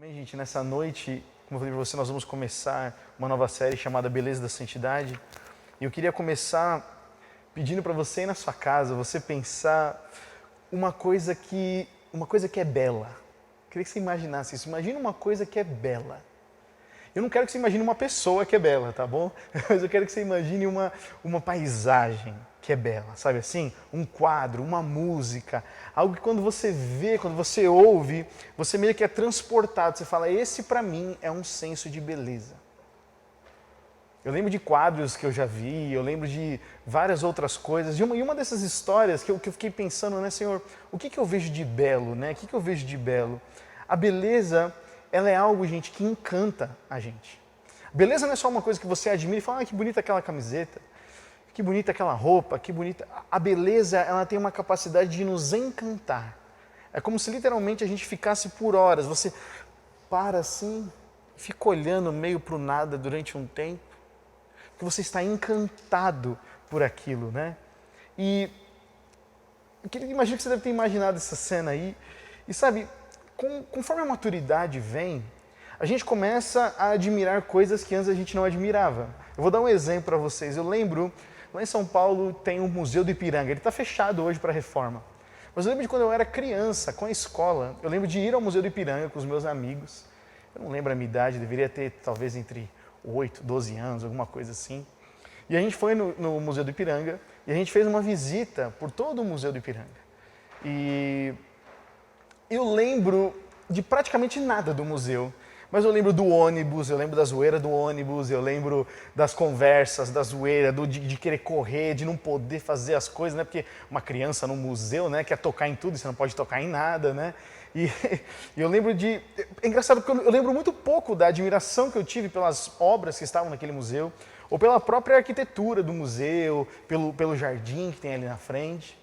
Bem, gente, nessa noite, como eu falei para você, nós vamos começar uma nova série chamada Beleza da Santidade. E eu queria começar pedindo para você ir na sua casa, você pensar uma coisa que é bela. Eu queria que você imaginasse isso. Imagina uma coisa que é bela. Eu não quero que você imagine uma pessoa que é bela, tá bom? Mas eu quero que você imagine uma paisagem que é bela, sabe assim? Um quadro, uma música, algo que quando você vê, quando você ouve, você meio que é transportado. Você fala, esse pra mim é um senso de beleza. Eu lembro de quadros que eu já vi, eu lembro de várias outras coisas. E uma dessas histórias que eu fiquei pensando, né, Senhor, o que eu vejo de belo, né? O que eu vejo de belo? A beleza, ela é algo, gente, que encanta a gente. Beleza não é só uma coisa que você admira e fala, que bonita aquela camiseta, que bonita aquela roupa, que bonita. A beleza, ela tem uma capacidade de nos encantar. É como se literalmente a gente ficasse por horas. Você para assim, fica olhando meio para o nada durante um tempo, que você está encantado por aquilo, né? E imagino que você deve ter imaginado essa cena aí. E sabe, conforme a maturidade vem, a gente começa a admirar coisas que antes a gente não admirava. Eu vou dar um exemplo para vocês. Eu lembro, lá em São Paulo tem um Museu do Ipiranga. Ele está fechado hoje para reforma. Mas eu lembro de quando eu era criança, com a escola, eu lembro de ir ao Museu do Ipiranga com os meus amigos. Eu não lembro a minha idade, deveria ter talvez entre 8, 12 anos, alguma coisa assim. E a gente foi no Museu do Ipiranga e a gente fez uma visita por todo o Museu do Ipiranga. E eu lembro de praticamente nada do museu, mas eu lembro do ônibus, eu lembro da zoeira do ônibus, eu lembro das conversas, da zoeira, de querer correr, de não poder fazer as coisas, né? Porque uma criança no museu, né, quer tocar em tudo e você não pode tocar em nada, né? E eu lembro de... É engraçado porque eu lembro muito pouco da admiração que eu tive pelas obras que estavam naquele museu, ou pela própria arquitetura do museu, pelo jardim que tem ali na frente.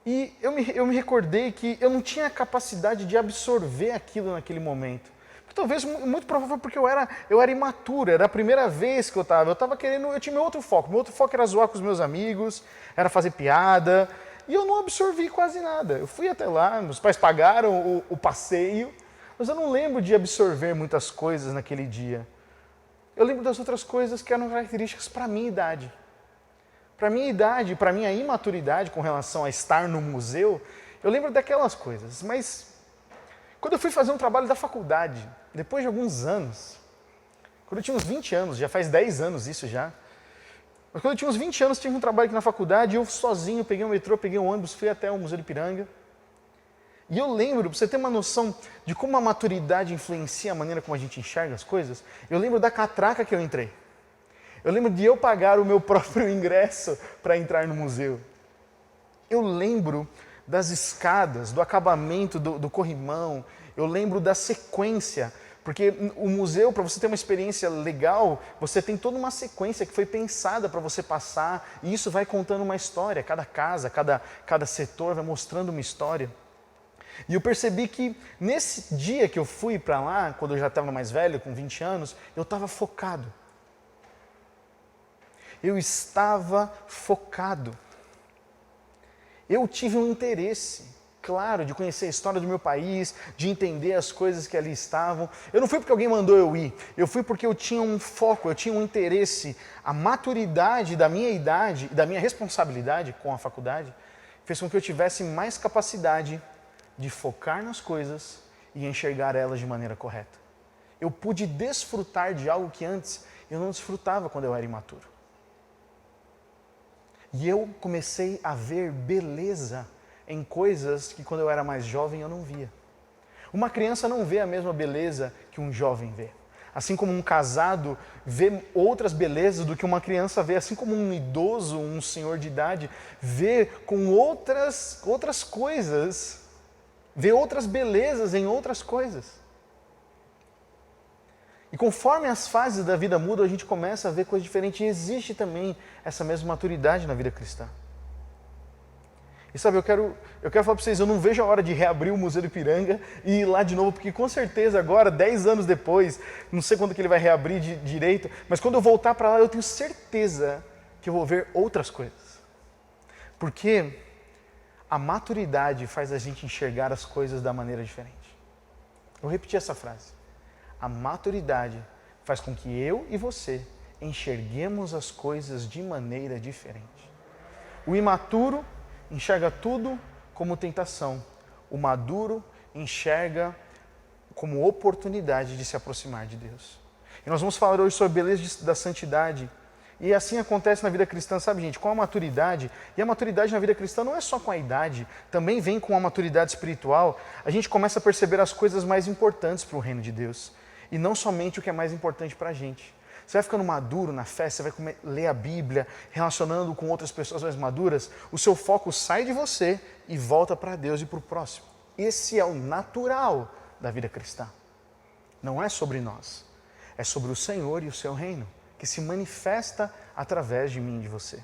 E eu me recordei que eu não tinha a capacidade de absorver aquilo naquele momento. Porque talvez, muito provável, porque eu era imaturo, era a primeira vez que eu estava querendo, eu tinha meu outro foco era zoar com os meus amigos, era fazer piada, e eu não absorvi quase nada. Eu fui até lá, meus pais pagaram o passeio, mas eu não lembro de absorver muitas coisas naquele dia. Eu lembro das outras coisas que eram características para a minha idade. Para a minha idade, para a minha imaturidade com relação a estar no museu, eu lembro daquelas coisas. Mas quando eu fui fazer um trabalho da faculdade, depois de alguns anos, quando eu tinha uns 20 anos, já faz 10 anos isso já, mas quando eu tinha uns 20 anos, tive um trabalho aqui na faculdade, eu sozinho peguei um metrô, peguei um ônibus, fui até o Museu do Ipiranga. E eu lembro, para você ter uma noção de como a maturidade influencia a maneira como a gente enxerga as coisas, eu lembro da catraca que eu entrei. Eu lembro de eu pagar o meu próprio ingresso para entrar no museu. Eu lembro das escadas, do acabamento do corrimão. Eu lembro da sequência, porque o museu, para você ter uma experiência legal, você tem toda uma sequência que foi pensada para você passar, e isso vai contando uma história. Cada casa, cada setor vai mostrando uma história. E eu percebi que nesse dia que eu fui para lá, quando eu já estava mais velho, com 20 anos, eu estava focado. Eu estava focado. Eu tive um interesse, claro, de conhecer a história do meu país, de entender as coisas que ali estavam. Eu não fui porque alguém mandou eu ir, eu fui porque eu tinha um foco, eu tinha um interesse. A maturidade da minha idade e da minha responsabilidade com a faculdade fez com que eu tivesse mais capacidade de focar nas coisas e enxergar elas de maneira correta. Eu pude desfrutar de algo que antes eu não desfrutava quando eu era imaturo. E eu comecei a ver beleza em coisas que quando eu era mais jovem eu não via. Uma criança não vê a mesma beleza que um jovem vê. Assim como um casado vê outras belezas do que uma criança vê, assim como um idoso, um senhor de idade, vê com outras coisas, vê outras belezas em outras coisas. E conforme as fases da vida mudam, a gente começa a ver coisas diferentes. E existe também essa mesma maturidade na vida cristã. E sabe, eu quero falar para vocês, eu não vejo a hora de reabrir o Museu do Ipiranga e ir lá de novo, porque com certeza agora, 10 anos depois, não sei quando que ele vai reabrir direito, mas quando eu voltar para lá, eu tenho certeza que eu vou ver outras coisas. Porque a maturidade faz a gente enxergar as coisas da maneira diferente. Eu repeti essa frase. A maturidade faz com que eu e você enxerguemos as coisas de maneira diferente. O imaturo enxerga tudo como tentação. O maduro enxerga como oportunidade de se aproximar de Deus. E nós vamos falar hoje sobre a beleza da santidade. E assim acontece na vida cristã, sabe, gente? Com a maturidade. E a maturidade na vida cristã não é só com a idade, também vem com a maturidade espiritual. A gente começa a perceber as coisas mais importantes para o reino de Deus. E não somente o que é mais importante para a gente. Você vai ficando maduro na fé, você vai ler a Bíblia, relacionando com outras pessoas mais maduras, o seu foco sai de você e volta para Deus e para o próximo. Esse é o natural da vida cristã. Não é sobre nós, é sobre o Senhor e o seu reino, que se manifesta através de mim e de você.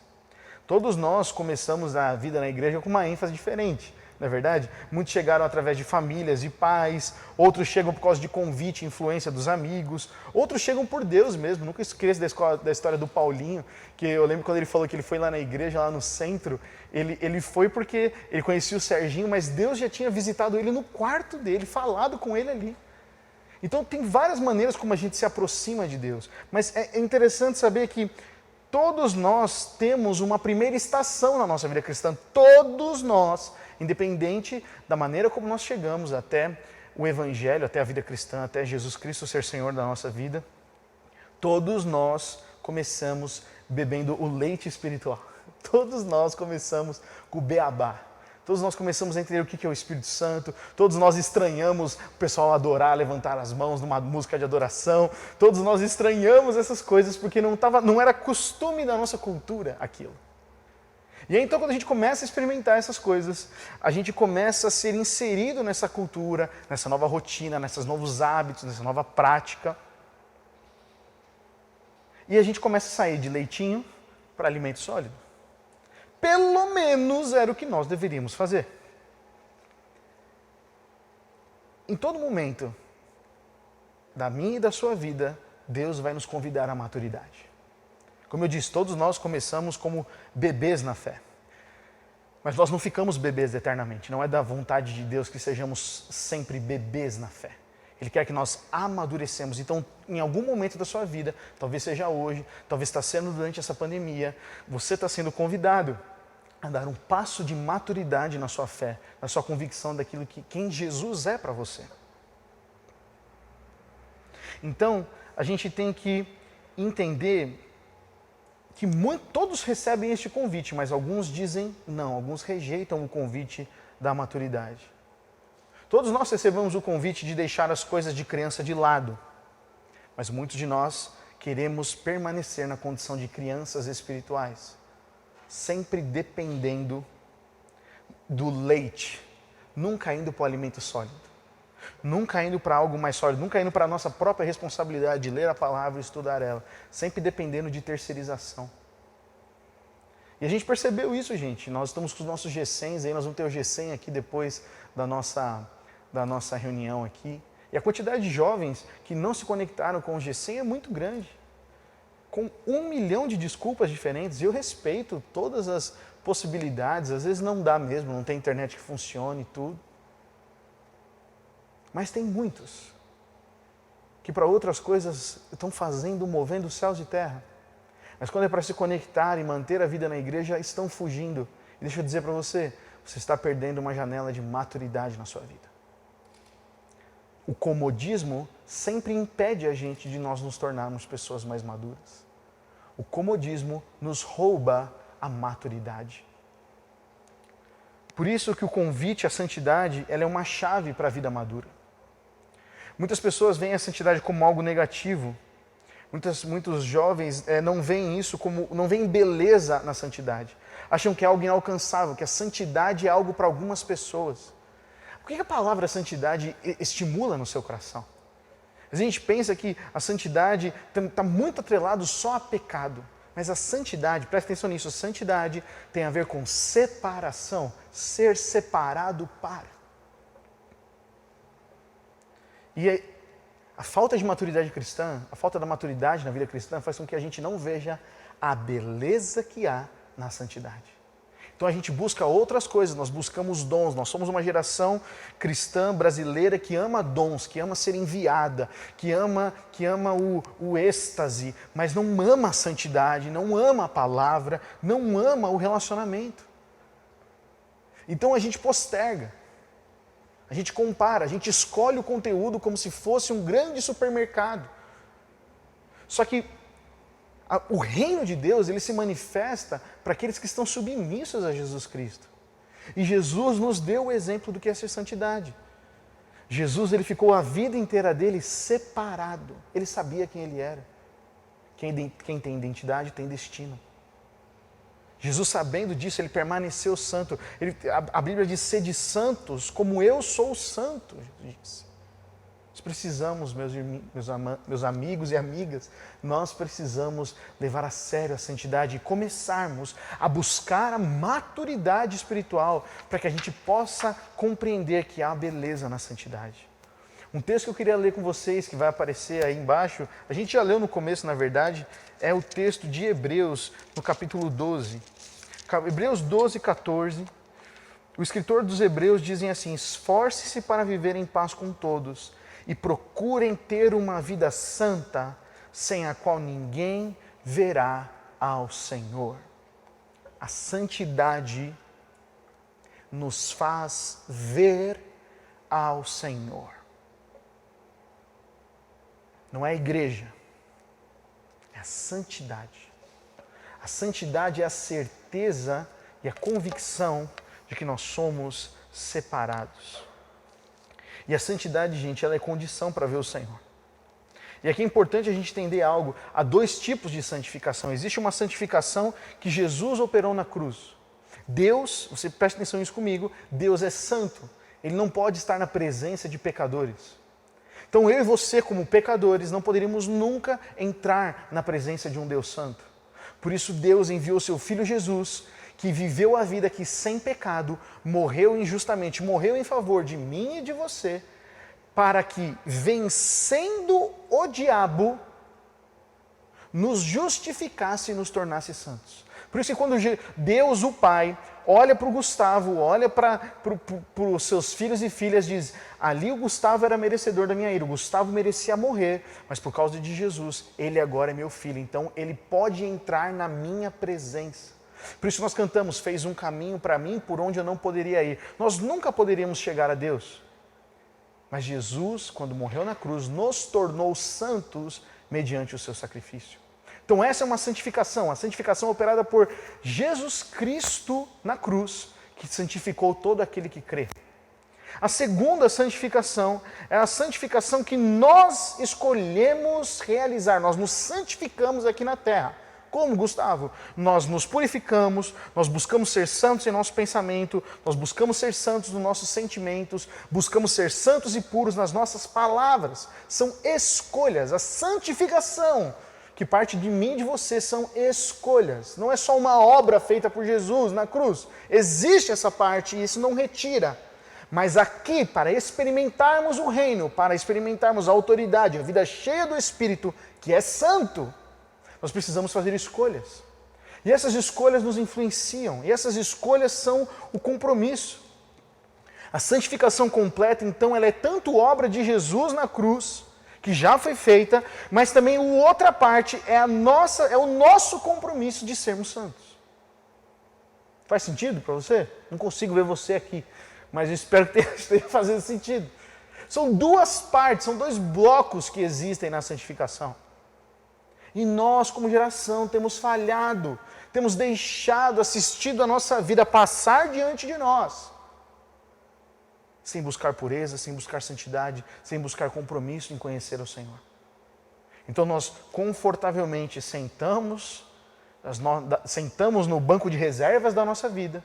Todos nós começamos a vida na igreja com uma ênfase diferente. Não é verdade? Muitos chegaram através de famílias e pais, outros chegam por causa de convite, influência dos amigos, outros chegam por Deus mesmo. Nunca esqueço da história do Paulinho, que eu lembro quando ele falou que ele foi lá na igreja, lá no centro, ele foi porque ele conhecia o Serginho, mas Deus já tinha visitado ele no quarto dele, falado com ele ali. Então tem várias maneiras como a gente se aproxima de Deus, mas é interessante saber que todos nós temos uma primeira estação na nossa vida cristã, todos nós, independente da maneira como nós chegamos até o Evangelho, até a vida cristã, até Jesus Cristo ser Senhor da nossa vida, todos nós começamos bebendo o leite espiritual. Todos nós começamos com o beabá. Todos nós começamos a entender o que é o Espírito Santo. Todos nós estranhamos o pessoal adorar, levantar as mãos numa música de adoração. Todos nós estranhamos essas coisas porque não era costume da nossa cultura aquilo. E aí, então, quando a gente começa a experimentar essas coisas, a gente começa a ser inserido nessa cultura, nessa nova rotina, nesses novos hábitos, nessa nova prática. E a gente começa a sair de leitinho para alimento sólido. Pelo menos era o que nós deveríamos fazer. Em todo momento da minha e da sua vida, Deus vai nos convidar à maturidade. Como eu disse, todos nós começamos como bebês na fé. Mas nós não ficamos bebês eternamente. Não é da vontade de Deus que sejamos sempre bebês na fé. Ele quer que nós amadurecemos. Então, em algum momento da sua vida, talvez seja hoje, talvez está sendo durante essa pandemia, você está sendo convidado a dar um passo de maturidade na sua fé, na sua convicção daquilo que quem Jesus é para você. Então, a gente tem que entender que todos recebem este convite, mas alguns dizem não, alguns rejeitam o convite da maturidade. Todos nós recebemos o convite de deixar as coisas de criança de lado, mas muitos de nós queremos permanecer na condição de crianças espirituais, sempre dependendo do leite, nunca indo para o alimento sólido, nunca indo para algo mais sólido, nunca indo para a nossa própria responsabilidade de ler a palavra e estudar ela, sempre dependendo de terceirização. E a gente percebeu isso, gente. Nós estamos com os nossos G100s aí, nós vamos ter o G100 aqui depois da nossa reunião aqui. E a quantidade de jovens que não se conectaram com o G100 é muito grande. Com 1 milhão de desculpas diferentes, e eu respeito todas as possibilidades, às vezes não dá mesmo, não tem internet que funcione e tudo. Mas tem muitos que para outras coisas estão movendo os céus e terra. Mas quando é para se conectar e manter a vida na igreja, estão fugindo. E deixa eu dizer para você, você está perdendo uma janela de maturidade na sua vida. O comodismo sempre impede a gente de nós nos tornarmos pessoas mais maduras. O comodismo nos rouba a maturidade. Por isso que o convite à santidade, ela é uma chave para a vida madura. Muitas pessoas veem a santidade como algo negativo. Muitos jovens não veem isso como, não veem beleza na santidade. Acham que é algo inalcançável, que a santidade é algo para algumas pessoas. O que a palavra santidade estimula no seu coração? A gente pensa que a santidade está muito atrelado só a pecado. Mas a santidade, presta atenção nisso, a santidade tem a ver com separação, ser separado para. E a falta de maturidade cristã, a falta da maturidade na vida cristã faz com que a gente não veja a beleza que há na santidade. Então a gente busca outras coisas, nós buscamos dons, nós somos uma geração cristã brasileira que ama dons, que ama ser enviada, que ama o êxtase, mas não ama a santidade, não ama a palavra, não ama o relacionamento. Então a gente posterga, a gente compara, a gente escolhe o conteúdo como se fosse um grande supermercado. Só que o reino de Deus, ele se manifesta para aqueles que estão submissos a Jesus Cristo. E Jesus nos deu o exemplo do que é ser santidade. Jesus, ele ficou a vida inteira dele separado. Ele sabia quem ele era. Quem tem identidade tem destino. Jesus, sabendo disso, ele permaneceu santo. A Bíblia diz, sede santos como eu sou santo, Jesus disse. Nós precisamos, meus amigos e amigas, nós precisamos levar a sério a santidade e começarmos a buscar a maturidade espiritual para que a gente possa compreender que há beleza na santidade. Um texto que eu queria ler com vocês, que vai aparecer aí embaixo, a gente já leu no começo, na verdade, é o texto de Hebreus, no capítulo 12. Hebreus 12, 14. O escritor dos Hebreus dizem assim, esforce-se para viver em paz com todos e procurem ter uma vida santa, sem a qual ninguém verá ao Senhor. A santidade nos faz ver ao Senhor. Não é a igreja, é a santidade. A santidade é a certeza e a convicção de que nós somos separados. E a santidade, gente, ela é condição para ver o Senhor. E aqui é importante a gente entender algo. Há dois tipos de santificação. Existe uma santificação que Jesus operou na cruz. Deus, você presta atenção nisso comigo, Deus é santo. Ele não pode estar na presença de pecadores. Então eu e você, como pecadores, não poderíamos nunca entrar na presença de um Deus santo. Por isso Deus enviou seu Filho Jesus, que viveu a vida aqui sem pecado, morreu injustamente, morreu em favor de mim e de você, para que, vencendo o diabo, nos justificasse e nos tornasse santos. Por isso que quando Deus, o Pai, olha para o Gustavo, olha para os seus filhos e filhas, diz, ali o Gustavo era merecedor da minha ira, o Gustavo merecia morrer, mas por causa de Jesus, ele agora é meu filho, então ele pode entrar na minha presença. Por isso nós cantamos, fez um caminho para mim por onde eu não poderia ir. Nós nunca poderíamos chegar a Deus. Mas Jesus, quando morreu na cruz, nos tornou santos mediante o seu sacrifício. Então essa é uma santificação, a santificação operada por Jesus Cristo na cruz, que santificou todo aquele que crê. A segunda santificação é a santificação que nós escolhemos realizar, nós nos santificamos aqui na terra. Como, Gustavo? Nós nos purificamos, nós buscamos ser santos em nosso pensamento, nós buscamos ser santos nos nossos sentimentos, buscamos ser santos e puros nas nossas palavras. São escolhas. A santificação que parte de mim e de você são escolhas. Não é só uma obra feita por Jesus na cruz. Existe essa parte e isso não retira. Mas aqui, para experimentarmos o reino, para experimentarmos a autoridade, a vida cheia do Espírito, que é santo, nós precisamos fazer escolhas. E essas escolhas nos influenciam. E essas escolhas são o compromisso. A santificação completa, então, ela é tanto obra de Jesus na cruz, que já foi feita, mas também a outra parte é o nosso compromisso de sermos santos. Faz sentido para você? Não consigo ver você aqui, mas eu espero que esteja fazendo sentido. São duas partes, são dois blocos que existem na santificação. E nós, como geração, temos falhado, temos deixado, assistido a nossa vida passar diante de nós, sem buscar pureza, sem buscar santidade, sem buscar compromisso em conhecer o Senhor. Então nós confortavelmente sentamos no banco de reservas da nossa vida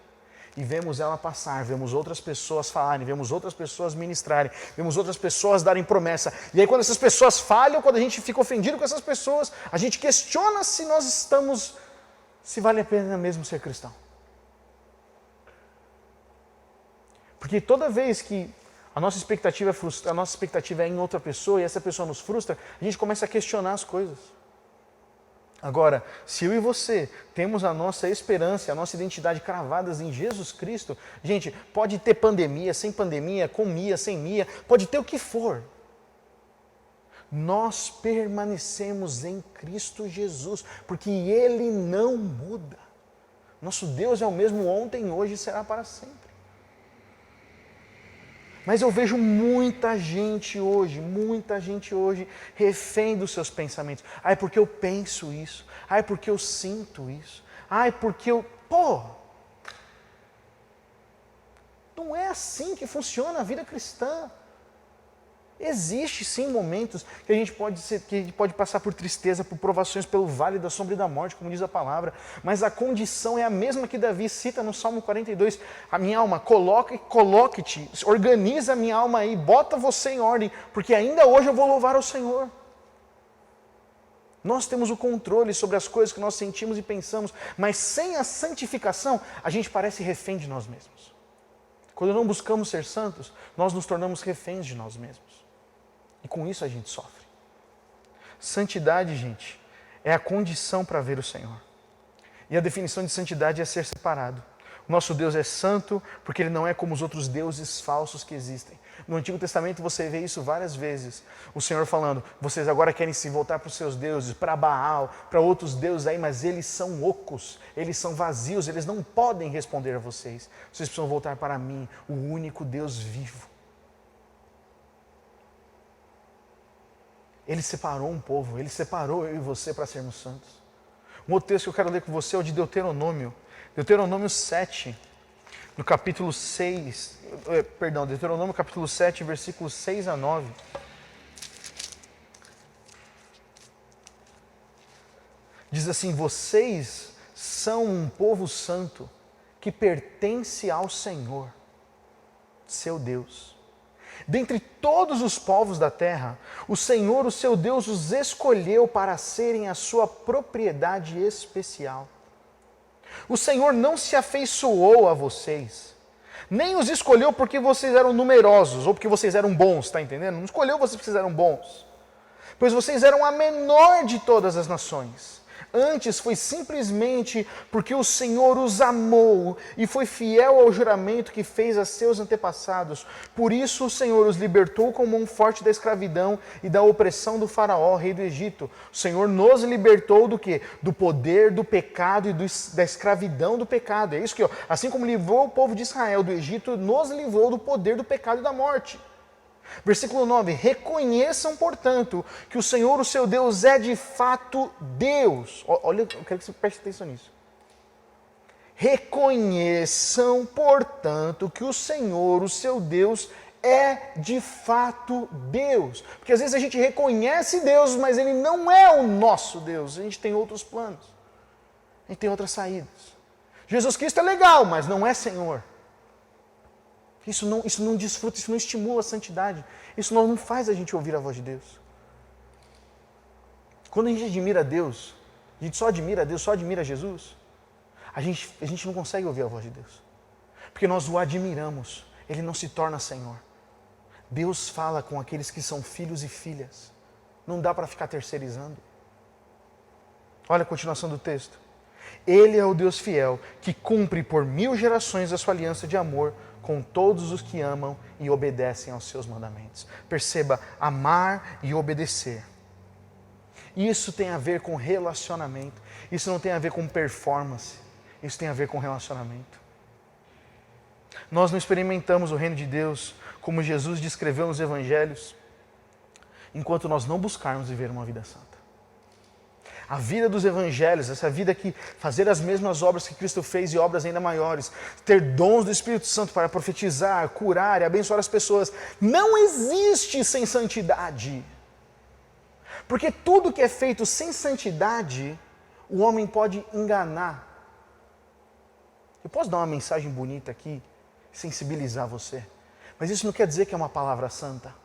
e vemos ela passar, vemos outras pessoas falarem, vemos outras pessoas ministrarem, vemos outras pessoas darem promessa. E aí quando essas pessoas falham, quando a gente fica ofendido com essas pessoas, a gente questiona se vale a pena mesmo ser cristão. Porque toda vez que a nossa expectativa é em outra pessoa e essa pessoa nos frustra, a gente começa a questionar as coisas. Agora, se eu e você temos a nossa esperança, a nossa identidade cravadas em Jesus Cristo, gente, pode ter pandemia, sem pandemia, com Mia, sem Mia, pode ter o que for. Nós permanecemos em Cristo Jesus, porque Ele não muda. Nosso Deus é o mesmo ontem, hoje e será para sempre. Mas eu vejo muita gente hoje, refém dos seus pensamentos. Ai, porque eu penso isso. Ai, porque eu sinto isso. Ai, porque eu... Não é assim que funciona a vida cristã. Existe sim momentos que a gente pode passar por tristeza, por provações, pelo vale da sombra e da morte, como diz a palavra, mas a condição é a mesma que Davi cita no Salmo 42. A minha alma, coloque-te, organiza a minha alma aí, bota você em ordem, porque ainda hoje eu vou louvar ao Senhor. Nós temos o controle sobre as coisas que nós sentimos e pensamos, mas sem a santificação, a gente parece refém de nós mesmos. Quando não buscamos ser santos, nós nos tornamos reféns de nós mesmos. E com isso a gente sofre. Santidade, gente, é a condição para ver o Senhor. E a definição de santidade é ser separado. O nosso Deus é santo porque Ele não é como os outros deuses falsos que existem. No Antigo Testamento você vê isso várias vezes. O Senhor falando, vocês agora querem se voltar para os seus deuses, para Baal, para outros deuses aí, mas eles são ocos, eles são vazios, eles não podem responder a vocês. Vocês precisam voltar para mim, o único Deus vivo. Ele separou um povo, Ele separou eu e você para sermos santos. Um outro texto que eu quero ler com você é o de Deuteronômio. Deuteronômio 7, no capítulo 6, Deuteronômio capítulo 7, versículos 6 a 9. Diz assim, vocês são um povo santo que pertence ao Senhor, seu Deus. Dentre todos os povos da terra, o Senhor, o seu Deus, os escolheu para serem a sua propriedade especial. O Senhor não se afeiçoou a vocês, nem os escolheu porque vocês eram numerosos, ou porque vocês eram bons, está entendendo? Não escolheu vocês porque vocês eram bons, pois vocês eram a menor de todas as nações. Antes foi simplesmente porque o Senhor os amou e foi fiel ao juramento que fez a seus antepassados. Por isso o Senhor os libertou com mão forte da escravidão e da opressão do faraó, rei do Egito. O Senhor nos libertou do quê? Do poder do pecado e da escravidão do pecado. É isso que, assim como livrou o povo de Israel do Egito, nos livrou do poder do pecado e da morte. Versículo 9, reconheçam, portanto, que o Senhor, o seu Deus, é de fato Deus. Olha, eu quero que você preste atenção nisso. Reconheçam, portanto, que o Senhor, o seu Deus, é de fato Deus. Porque às vezes a gente reconhece Deus, mas Ele não é o nosso Deus. A gente tem outros planos. A gente tem outras saídas. Jesus Cristo é legal, mas não é Senhor. Isso não desfruta, isso não estimula a santidade. Isso não faz a gente ouvir a voz de Deus. Quando a gente admira Deus, a gente só admira Deus, só admira Jesus, a gente não consegue ouvir a voz de Deus. Porque nós o admiramos, Ele não se torna Senhor. Deus fala com aqueles que são filhos e filhas. Não dá para ficar terceirizando. Olha a continuação do texto. Ele é o Deus fiel, que cumpre por 1000 gerações a sua aliança de amor com todos os que amam e obedecem aos seus mandamentos. Perceba, amar e obedecer. Isso tem a ver com relacionamento. Isso não tem a ver com performance. Isso tem a ver com relacionamento. Nós não experimentamos o reino de Deus como Jesus descreveu nos evangelhos, enquanto nós não buscarmos viver uma vida santa. A vida dos evangelhos, essa vida que fazer as mesmas obras que Cristo fez e obras ainda maiores, ter dons do Espírito Santo para profetizar, curar e abençoar as pessoas, não existe sem santidade. Porque tudo que é feito sem santidade, o homem pode enganar. Eu posso dar uma mensagem bonita aqui, sensibilizar você, mas isso não quer dizer que é uma palavra santa.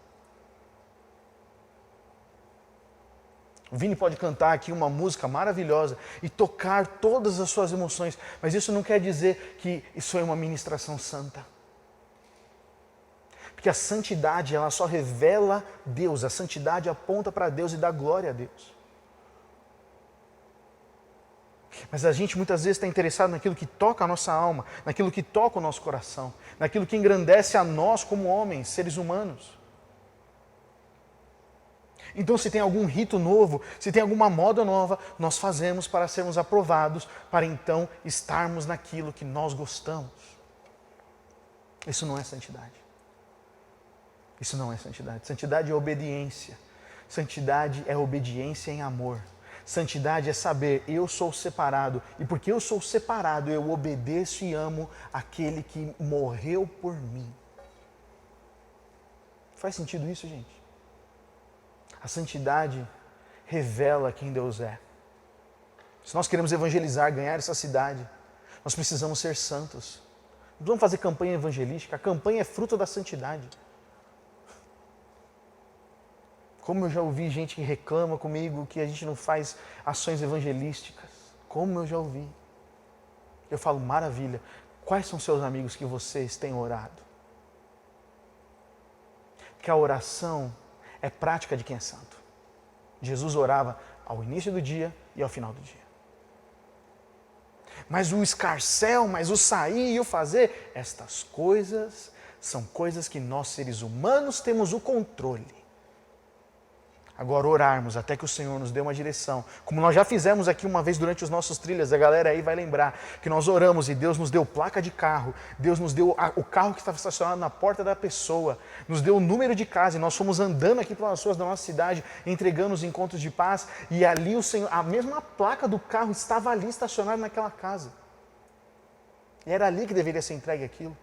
O Vini pode cantar aqui uma música maravilhosa e tocar todas as suas emoções, mas isso não quer dizer que isso é uma ministração santa. Porque a santidade, ela só revela Deus, a santidade aponta para Deus e dá glória a Deus. Mas a gente muitas vezes está interessado naquilo que toca a nossa alma, naquilo que toca o nosso coração, naquilo que engrandece a nós como homens, seres humanos. Então, se tem algum rito novo, se tem alguma moda nova, nós fazemos para sermos aprovados, para então estarmos naquilo que nós gostamos. Isso não é santidade. Isso não é santidade. Santidade é obediência. Santidade é obediência em amor. Santidade é saber, eu sou separado, e porque eu sou separado, eu obedeço e amo aquele que morreu por mim. Faz sentido isso, gente? A santidade revela quem Deus é. Se nós queremos evangelizar, ganhar essa cidade, nós precisamos ser santos. Não vamos fazer campanha evangelística, a campanha é fruto da santidade. Como eu já ouvi gente que reclama comigo que a gente não faz ações evangelísticas. Como eu já ouvi. Eu falo, maravilha. Quais são seus amigos que vocês têm orado? Porque a oração é prática de quem é santo. Jesus orava ao início do dia e ao final do dia. Mas o escarcéu, mas o sair e o fazer, estas coisas são coisas que nós seres humanos temos o controle. Agora orarmos até que o Senhor nos dê uma direção, como nós já fizemos aqui uma vez durante os nossos trilhas, a galera aí vai lembrar que nós oramos e Deus nos deu placa de carro, Deus nos deu o carro que estava estacionado na porta da pessoa, nos deu o número de casa e nós fomos andando aqui pelas ruas da nossa cidade, entregando os encontros de paz e ali o Senhor, a mesma placa do carro estava ali estacionada naquela casa. E era ali que deveria ser entregue aquilo.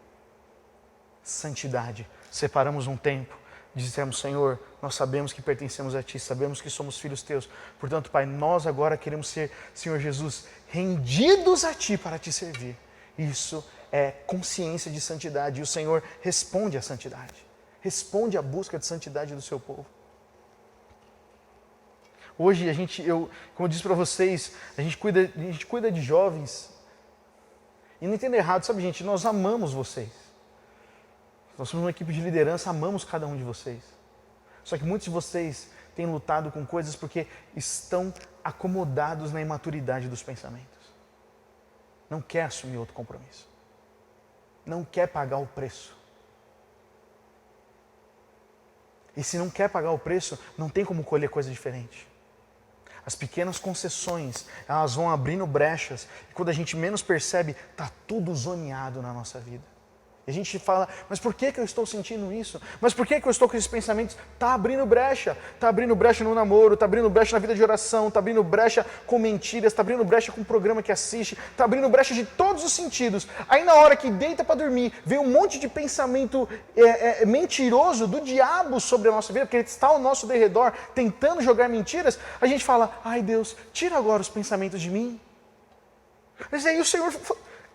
Santidade. Separamos um tempo. Dissemos, Senhor, nós sabemos que pertencemos a Ti, sabemos que somos filhos Teus. Portanto, Pai, nós agora queremos ser, Senhor Jesus, rendidos a Ti para Te servir. Isso é consciência de santidade e o Senhor responde à santidade. Responde à busca de santidade do Seu povo. Hoje, como eu disse para vocês, a gente cuida de jovens. E não entenda errado, sabe, gente, nós amamos vocês. Nós somos uma equipe de liderança, amamos cada um de vocês. Só que muitos de vocês têm lutado com coisas porque estão acomodados na imaturidade dos pensamentos. Não quer assumir outro compromisso. Não quer pagar o preço. E se não quer pagar o preço, não tem como colher coisa diferente. As pequenas concessões, elas vão abrindo brechas. E quando a gente menos percebe, está tudo zoneado na nossa vida. E a gente fala, mas por que eu estou sentindo isso? Mas por que eu estou com esses pensamentos? Está abrindo brecha. Está abrindo brecha no namoro, está abrindo brecha na vida de oração, está abrindo brecha com mentiras, está abrindo brecha com o programa que assiste, está abrindo brecha de todos os sentidos. Aí na hora que deita para dormir, vem um monte de pensamento mentiroso do diabo sobre a nossa vida, porque ele está ao nosso derredor tentando jogar mentiras. A gente fala, ai Deus, tira agora os pensamentos de mim. Mas aí o Senhor,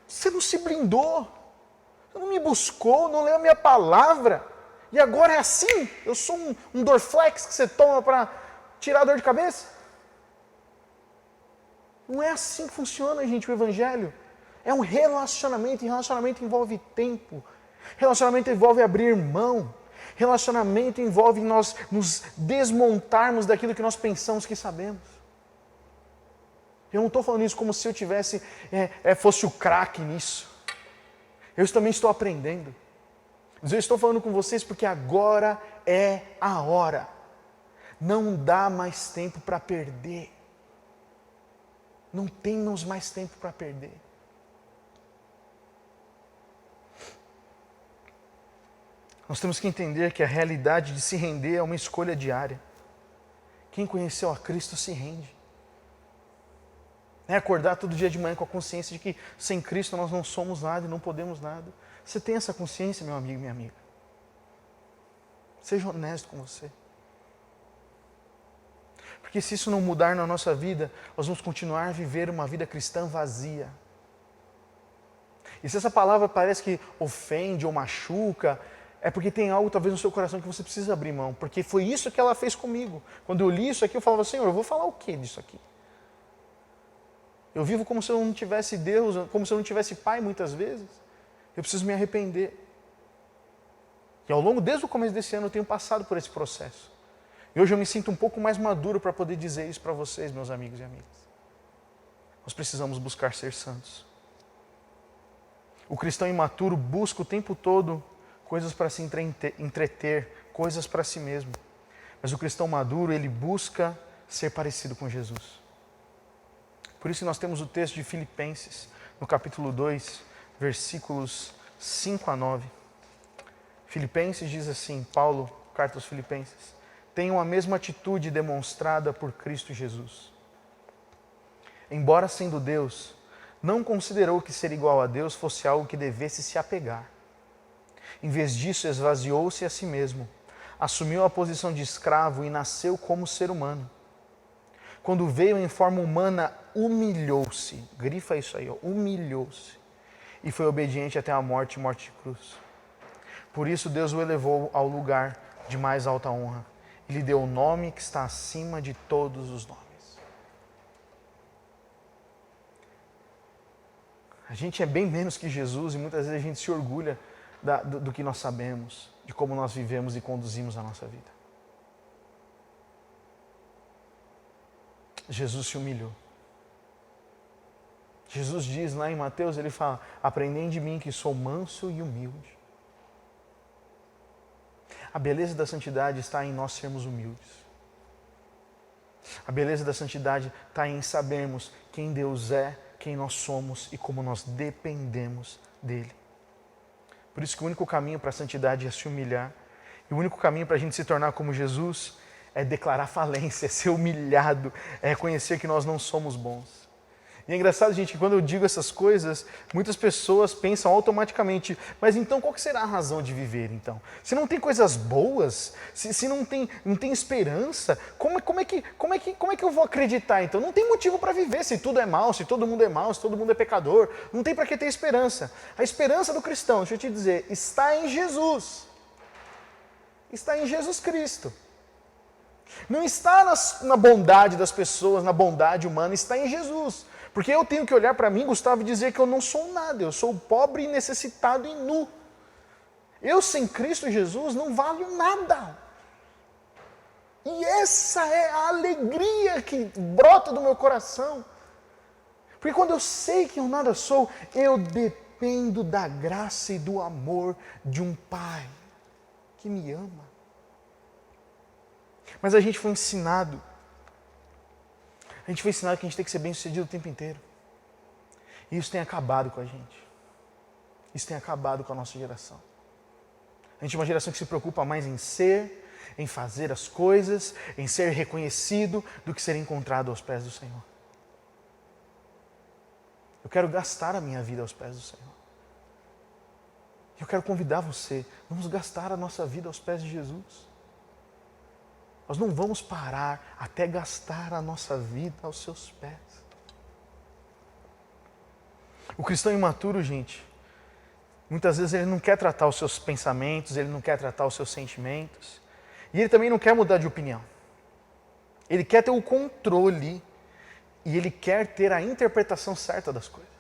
você não se blindou. Não me buscou, não leu a minha palavra. E agora é assim? Eu sou um Dorflex que você toma para tirar a dor de cabeça? Não é assim que funciona, gente, o Evangelho. É um relacionamento, e relacionamento envolve tempo. Relacionamento envolve abrir mão. Relacionamento envolve nós nos desmontarmos daquilo que nós pensamos que sabemos. Eu não estou falando isso como se eu tivesse, fosse o craque nisso. Eu também estou aprendendo. Mas eu estou falando com vocês porque agora é a hora. Não dá mais tempo para perder. Não temos mais tempo para perder. Nós temos que entender que a realidade de se render é uma escolha diária. Quem conheceu a Cristo se rende. É acordar todo dia de manhã com a consciência de que sem Cristo nós não somos nada e não podemos nada. Você tem essa consciência, meu amigo e minha amiga? Seja honesto com você. Porque se isso não mudar na nossa vida, nós vamos continuar a viver uma vida cristã vazia. E se essa palavra parece que ofende ou machuca, é porque tem algo talvez no seu coração que você precisa abrir mão. Porque foi isso que ela fez comigo. Quando eu li isso aqui, eu falava, Senhor, eu vou falar o que disso aqui? Eu vivo como se eu não tivesse Deus, como se eu não tivesse Pai muitas vezes. Eu preciso me arrepender. E ao longo, desde o começo desse ano, eu tenho passado por esse processo. E hoje eu me sinto um pouco mais maduro para poder dizer isso para vocês, meus amigos e amigas. nós precisamos buscar ser santos. O cristão imaturo busca o tempo todo coisas para se entreter, coisas para si mesmo. Mas o cristão maduro, ele busca ser parecido com Jesus. Por isso nós temos o texto de Filipenses, no capítulo 2, versículos 5 a 9. Filipenses diz assim, Paulo, carta aos Filipenses: tenham a mesma atitude demonstrada por Cristo Jesus. Embora sendo Deus, não considerou que ser igual a Deus fosse algo que devesse se apegar. Em vez disso, esvaziou-se a si mesmo, assumiu a posição de escravo e nasceu como ser humano. Quando veio em forma humana, humilhou-se. Grifa isso aí, humilhou-se. E foi obediente até a morte e morte de cruz. Por isso Deus o elevou ao lugar de mais alta honra. E lhe deu o nome que está acima de todos os nomes. A gente é bem menos que Jesus e muitas vezes a gente se orgulha do que nós sabemos, de como nós vivemos e conduzimos a nossa vida. Jesus se humilhou. Jesus diz lá em Mateus, ele fala: aprendei de mim que sou manso e humilde. A beleza da santidade está em nós sermos humildes. A beleza da santidade está em sabermos quem Deus é, quem nós somos e como nós dependemos dele. Por isso que o único caminho para a santidade é se humilhar. E o único caminho para a gente se tornar como Jesus é declarar falência, é ser humilhado, é reconhecer que nós não somos bons. E é engraçado, gente, que quando eu digo essas coisas, muitas pessoas pensam automaticamente: mas então qual que será a razão de viver então? Se não tem coisas boas, se não tem esperança, como é que eu vou acreditar então? Não tem motivo para viver se tudo é mal, se todo mundo é mal, se todo mundo é pecador. Não tem para que ter esperança. A esperança do cristão, deixa eu te dizer, está em Jesus. Está em Jesus Cristo. Não está na bondade das pessoas, na bondade humana, está em Jesus. Porque eu tenho que olhar para mim, Gustavo, e dizer que eu não sou nada, eu sou pobre, necessitado e nu. Eu sem Cristo Jesus não valho nada. E essa é a alegria que brota do meu coração. Porque quando eu sei que eu nada sou, eu dependo da graça e do amor de um Pai que me ama. Mas a gente foi ensinado que a gente tem que ser bem-sucedido o tempo inteiro. E isso tem acabado com a gente. Isso tem acabado com a nossa geração. A gente é uma geração que se preocupa mais em ser, em fazer as coisas, em ser reconhecido, do que ser encontrado aos pés do Senhor. Eu quero gastar a minha vida aos pés do Senhor. Eu quero convidar você, vamos gastar a nossa vida aos pés de Jesus. Nós não vamos parar até gastar a nossa vida aos seus pés. O cristão imaturo, gente, muitas vezes ele não quer tratar os seus pensamentos, ele não quer tratar os seus sentimentos. E ele também não quer mudar de opinião. Ele quer ter o controle e ele quer ter a interpretação certa das coisas.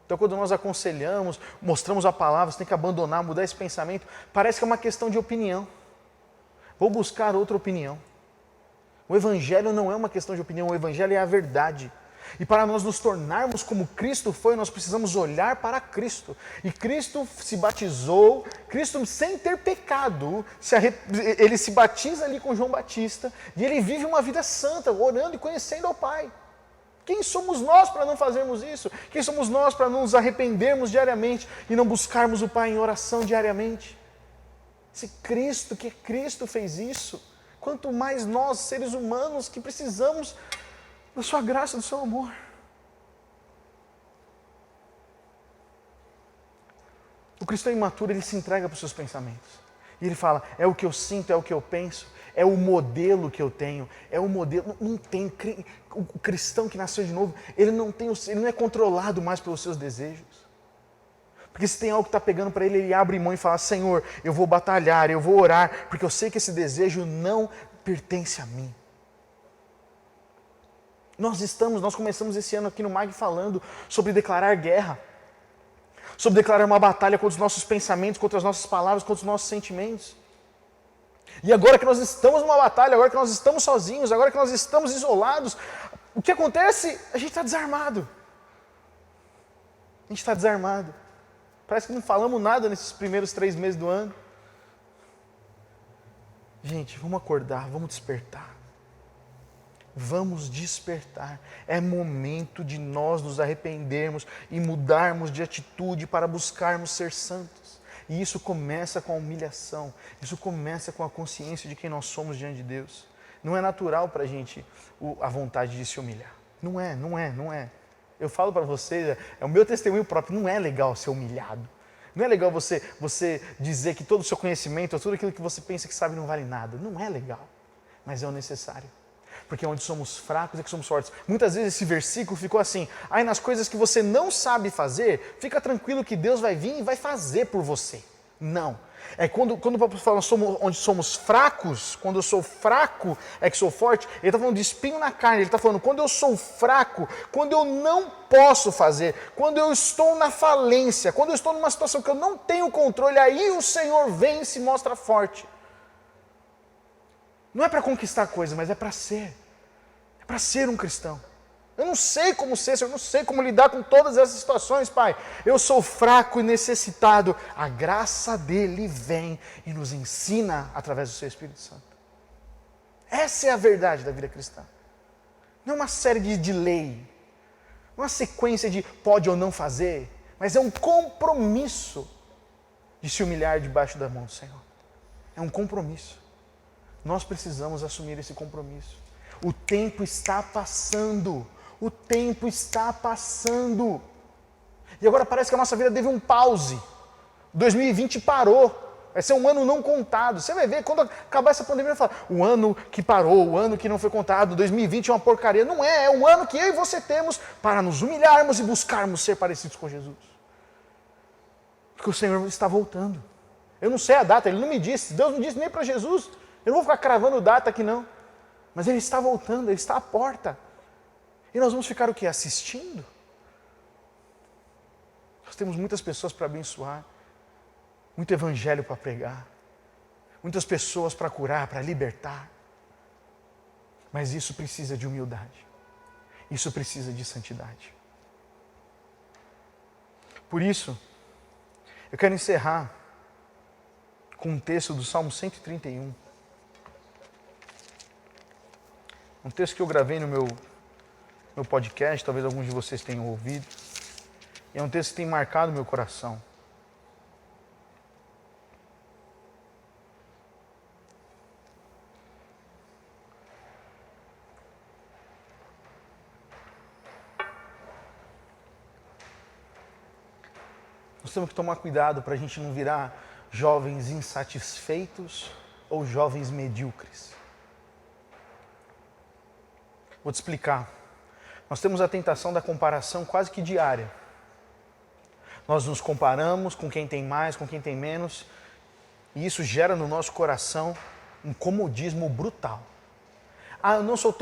Então quando nós aconselhamos, mostramos a palavra, você tem que abandonar, mudar esse pensamento, parece que é uma questão de opinião. Vou buscar outra opinião. O Evangelho não é uma questão de opinião, o Evangelho é a verdade. E para nós nos tornarmos como Cristo foi, nós precisamos olhar para Cristo. E Cristo se batizou, Cristo sem ter pecado, ele se batiza ali com João Batista, e ele vive uma vida santa, orando e conhecendo ao Pai. Quem somos nós para não fazermos isso? Quem somos nós para não nos arrependermos diariamente e não buscarmos o Pai em oração diariamente? Se Cristo fez isso, quanto mais nós, seres humanos, que precisamos da sua graça, do seu amor. O cristão imaturo, ele se entrega para os seus pensamentos. E ele fala: é o que eu sinto, é o que eu penso, é o modelo que eu tenho, é o modelo. Não tem. O cristão que nasceu de novo, ele não é controlado mais pelos seus desejos. Porque se tem algo que está pegando para ele, ele abre mão e fala: Senhor, eu vou batalhar, eu vou orar, porque eu sei que esse desejo não pertence a mim. Nós começamos esse ano aqui no MAG falando sobre declarar guerra, sobre declarar uma batalha contra os nossos pensamentos, contra as nossas palavras, contra os nossos sentimentos. E agora que nós estamos numa batalha, agora que nós estamos sozinhos, agora que nós estamos isolados, O que acontece? A gente está desarmado. A gente está desarmado. Parece que não falamos nada nesses primeiros 3 meses do ano. Gente, vamos acordar, vamos despertar. Vamos despertar. É momento de nós nos arrependermos e mudarmos de atitude para buscarmos ser santos. E isso começa com a humilhação. Isso começa com a consciência de quem nós somos diante de Deus. Não é natural para a gente a vontade de se humilhar. Não é. Eu falo para vocês, é o meu testemunho próprio, não é legal ser humilhado. Não é legal você dizer que todo o seu conhecimento, tudo aquilo que você pensa que sabe não vale nada. Não é legal, mas é o necessário. Porque onde somos fracos é que somos fortes. Muitas vezes esse versículo ficou assim, aí nas coisas que você não sabe fazer, fica tranquilo que Deus vai vir e vai fazer por você. Não. É quando o Paulo fala onde somos fracos, quando eu sou fraco é que sou forte, ele está falando de espinho na carne, ele está falando quando eu sou fraco, quando eu não posso fazer, quando eu estou na falência, quando eu estou numa situação que eu não tenho controle, aí o Senhor vem e se mostra forte. Não é para conquistar a coisa, mas é para ser. É para ser um cristão. Eu não sei como ser, eu não sei como lidar com todas essas situações, Pai. Eu sou fraco e necessitado. A graça dele vem e nos ensina através do seu Espírito Santo. Essa é a verdade da vida cristã. Não é uma série de lei, não é uma sequência de pode ou não fazer, mas é um compromisso de se humilhar debaixo da mão do Senhor. É um compromisso. Nós precisamos assumir esse compromisso. O tempo está passando. O tempo está passando. E agora parece que a nossa vida teve um pause. 2020 parou. Vai ser um ano não contado. Você vai ver, quando acabar essa pandemia, vai falar, o ano que parou, o ano que não foi contado, 2020 é uma porcaria. Não é, é um ano que eu e você temos para nos humilharmos e buscarmos ser parecidos com Jesus. Porque o Senhor está voltando. Eu não sei a data, Ele não me disse, Deus não disse nem para Jesus. Eu não vou ficar cravando data aqui não. Mas Ele está voltando, Ele está à porta. E nós vamos ficar o quê? Assistindo? Nós temos muitas pessoas para abençoar, muito evangelho para pregar, muitas pessoas para curar, para libertar. Mas isso precisa de humildade. Isso precisa de santidade. Por isso, eu quero encerrar com um texto do Salmo 131. Um texto que eu gravei no meu podcast, talvez alguns de vocês tenham ouvido. E é um texto que tem marcado meu coração. Nós temos que tomar cuidado para a gente não virar jovens insatisfeitos ou jovens medíocres. Vou te explicar. Nós temos a tentação da comparação quase que diária. Nós nos comparamos com quem tem mais, com quem tem menos, e isso gera no nosso coração um comodismo brutal. Ah, eu não sou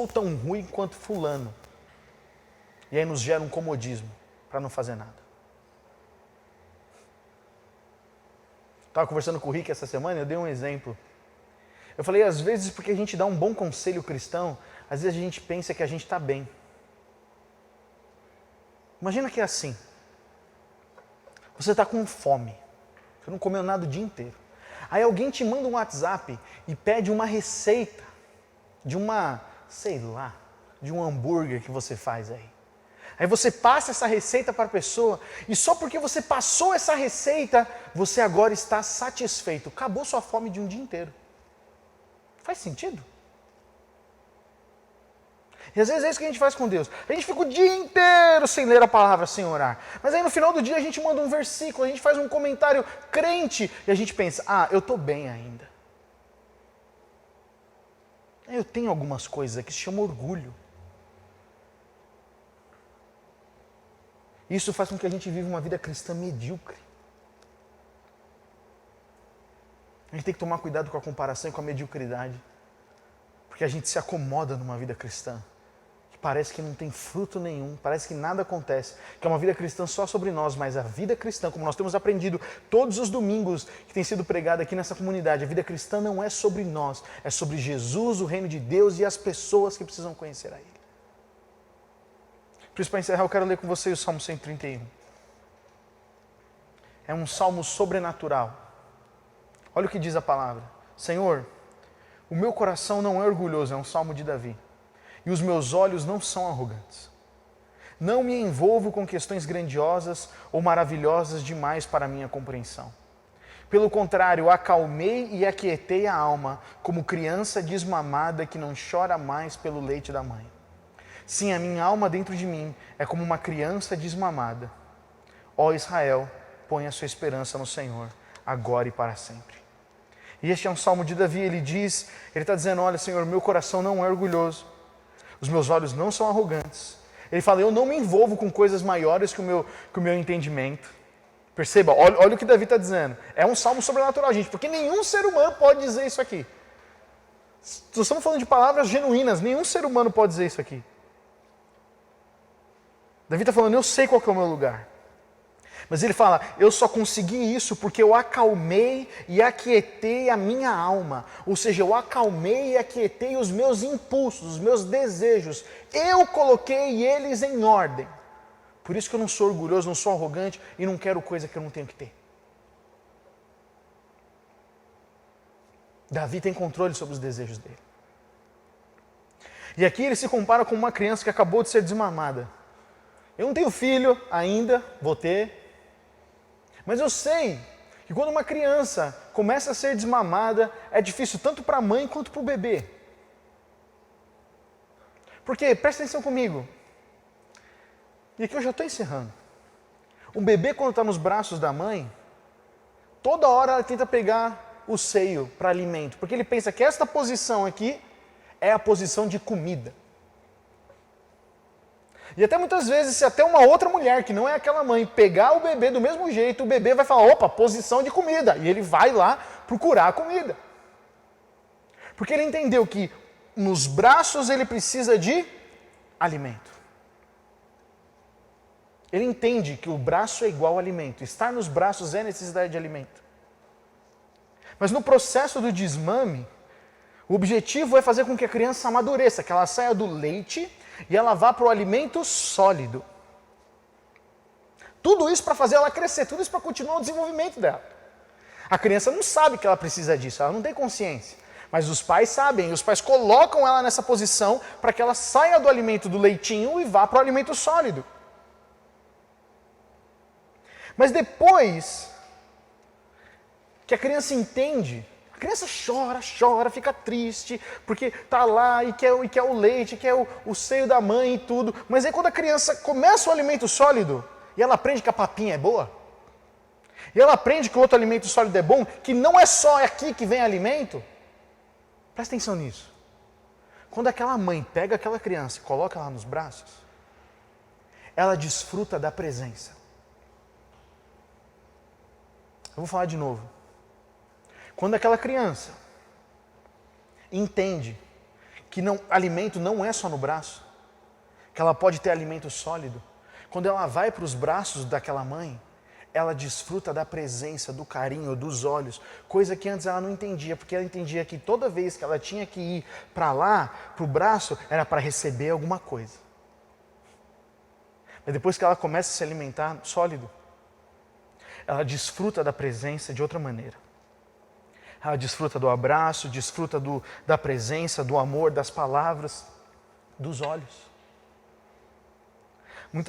tão ruim quanto fulano. E aí nos gera um comodismo para não fazer nada. Estava conversando com o Rick essa semana, eu dei um exemplo. Eu falei, às vezes porque a gente dá um bom conselho cristão, às vezes a gente pensa que a gente está bem. Imagina que é assim. Você está com fome. Você não comeu nada o dia inteiro. Aí alguém te manda um WhatsApp e pede uma receita de de um hambúrguer que você faz aí. Aí você passa essa receita para a pessoa e só porque você passou essa receita, você agora está satisfeito. Acabou sua fome de um dia inteiro. Faz sentido? E às vezes é isso que a gente faz com Deus. A gente fica o dia inteiro sem ler a palavra, sem orar. Mas aí no final do dia a gente manda um versículo, a gente faz um comentário crente e a gente pensa, eu estou bem ainda. Eu tenho algumas coisas que se chamam orgulho. Isso faz com que a gente viva uma vida cristã medíocre. A gente tem que tomar cuidado com a comparação e com a mediocridade. Porque a gente se acomoda numa vida cristã que parece que não tem fruto nenhum, parece que nada acontece, que é uma vida cristã só sobre nós, mas a vida cristã, como nós temos aprendido todos os domingos que tem sido pregado aqui nessa comunidade, a vida cristã não é sobre nós, é sobre Jesus, o reino de Deus e as pessoas que precisam conhecer a Ele. Por isso, para encerrar, eu quero ler com vocês o Salmo 131. É um salmo sobrenatural. Olha o que diz a palavra. Senhor, o meu coração não é orgulhoso, é um salmo de Davi. E os meus olhos não são arrogantes. Não me envolvo com questões grandiosas ou maravilhosas demais para a minha compreensão. Pelo contrário, acalmei e aquietei a alma, como criança desmamada que não chora mais pelo leite da mãe. Sim, a minha alma dentro de mim é como uma criança desmamada. Ó Israel, põe a sua esperança no Senhor, agora e para sempre. E este é um salmo de Davi, ele está dizendo, olha Senhor, meu coração não é orgulhoso, os meus olhos não são arrogantes. Ele fala, eu não me envolvo com coisas maiores que o meu entendimento. Perceba, olha o que Davi está dizendo. É um salmo sobrenatural, gente, porque nenhum ser humano pode dizer isso aqui. Nós estamos falando de palavras genuínas, nenhum ser humano pode dizer isso aqui. Davi está falando, eu sei qual que é o meu lugar. Mas ele fala, eu só consegui isso porque eu acalmei e aquietei a minha alma. Ou seja, eu acalmei e aquietei os meus impulsos, os meus desejos. Eu coloquei eles em ordem. Por isso que eu não sou orgulhoso, não sou arrogante e não quero coisa que eu não tenho que ter. Davi tem controle sobre os desejos dele. E aqui ele se compara com uma criança que acabou de ser desmamada. Eu não tenho filho ainda, vou ter. Mas eu sei que quando uma criança começa a ser desmamada, é difícil tanto para a mãe quanto para o bebê. Porque, presta atenção comigo, e aqui eu já estou encerrando. Um bebê quando está nos braços da mãe, toda hora ela tenta pegar o seio para alimento, porque ele pensa que esta posição aqui é a posição de comida. E até muitas vezes, se até uma outra mulher, que não é aquela mãe, pegar o bebê do mesmo jeito, o bebê vai falar, opa, posição de comida. E ele vai lá procurar a comida. Porque ele entendeu que nos braços ele precisa de alimento. Ele entende que o braço é igual ao alimento. Estar nos braços é necessidade de alimento. Mas no processo do desmame, o objetivo é fazer com que a criança amadureça, que ela saia do leite e ela vá para o alimento sólido. Tudo isso para fazer ela crescer, tudo isso para continuar o desenvolvimento dela. A criança não sabe que ela precisa disso, ela não tem consciência. Mas os pais sabem, e os pais colocam ela nessa posição para que ela saia do alimento do leitinho e vá para o alimento sólido. Mas depois que a criança entende, a criança chora, fica triste, porque está lá e quer o leite, quer o seio da mãe e tudo. Mas aí quando a criança começa o alimento sólido, e ela aprende que a papinha é boa, e ela aprende que o outro alimento sólido é bom, que não é só aqui que vem alimento, presta atenção nisso. Quando aquela mãe pega aquela criança e coloca ela nos braços, ela desfruta da presença. Eu vou falar de novo. Quando aquela criança entende que alimento não é só no braço, que ela pode ter alimento sólido, quando ela vai para os braços daquela mãe, ela desfruta da presença, do carinho, dos olhos, coisa que antes ela não entendia, porque ela entendia que toda vez que ela tinha que ir para lá, para o braço, era para receber alguma coisa. Mas depois que ela começa a se alimentar sólido, ela desfruta da presença de outra maneira. Ela desfruta do abraço, desfruta da presença, do amor, das palavras, dos olhos.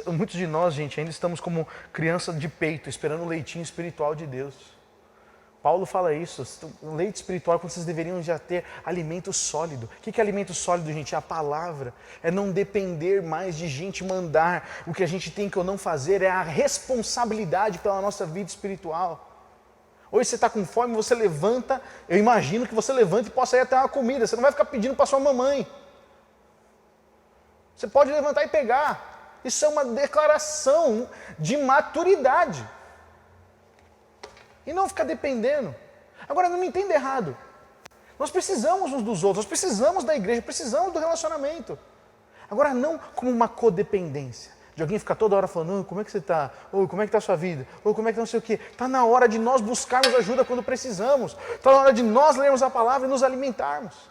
Muitos de nós, gente, ainda estamos como criança de peito, esperando o leitinho espiritual de Deus. Paulo fala isso, o leite espiritual, quando vocês deveriam já ter alimento sólido. O que é alimento sólido, gente? É a palavra. É não depender mais de gente mandar. O que a gente tem que ou não fazer é a responsabilidade pela nossa vida espiritual. Hoje você está com fome, você levanta, eu imagino que você levanta e possa ir até uma comida. Você não vai ficar pedindo para sua mamãe. Você pode levantar e pegar. Isso é uma declaração de maturidade. E não ficar dependendo. Agora, não me entenda errado. Nós precisamos uns dos outros, nós precisamos da igreja, precisamos do relacionamento. Agora, não como uma codependência. De alguém ficar toda hora falando, como é que você está? Ou como é que está a sua vida? Ou como é que não sei o quê? Está na hora de nós buscarmos ajuda quando precisamos. Está na hora de nós lermos a palavra e nos alimentarmos.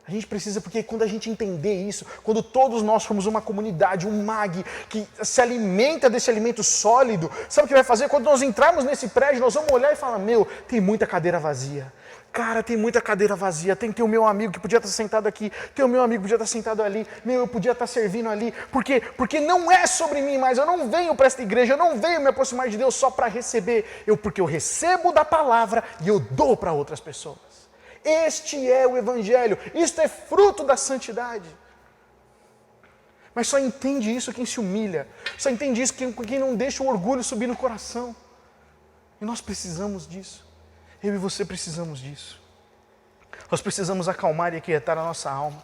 A gente precisa, porque quando a gente entender isso, quando todos nós formos uma comunidade, um MAG, que se alimenta desse alimento sólido, sabe o que vai fazer? Quando nós entrarmos nesse prédio, nós vamos olhar e falar, meu, tem muita cadeira vazia. Cara, tem muita cadeira vazia, tem que ter o meu amigo que podia estar sentado aqui, tem o meu amigo que podia estar sentado ali, meu, eu podia estar servindo ali. Por quê? Porque não é sobre mim mais, eu não venho para esta igreja, eu não venho me aproximar de Deus só para receber, porque eu recebo da palavra e eu dou para outras pessoas. Este é o Evangelho, isto é fruto da santidade. Mas só entende isso quem se humilha, só entende isso quem não deixa o orgulho subir no coração. E nós precisamos disso, eu e você precisamos disso. Nós precisamos acalmar e aquietar a nossa alma,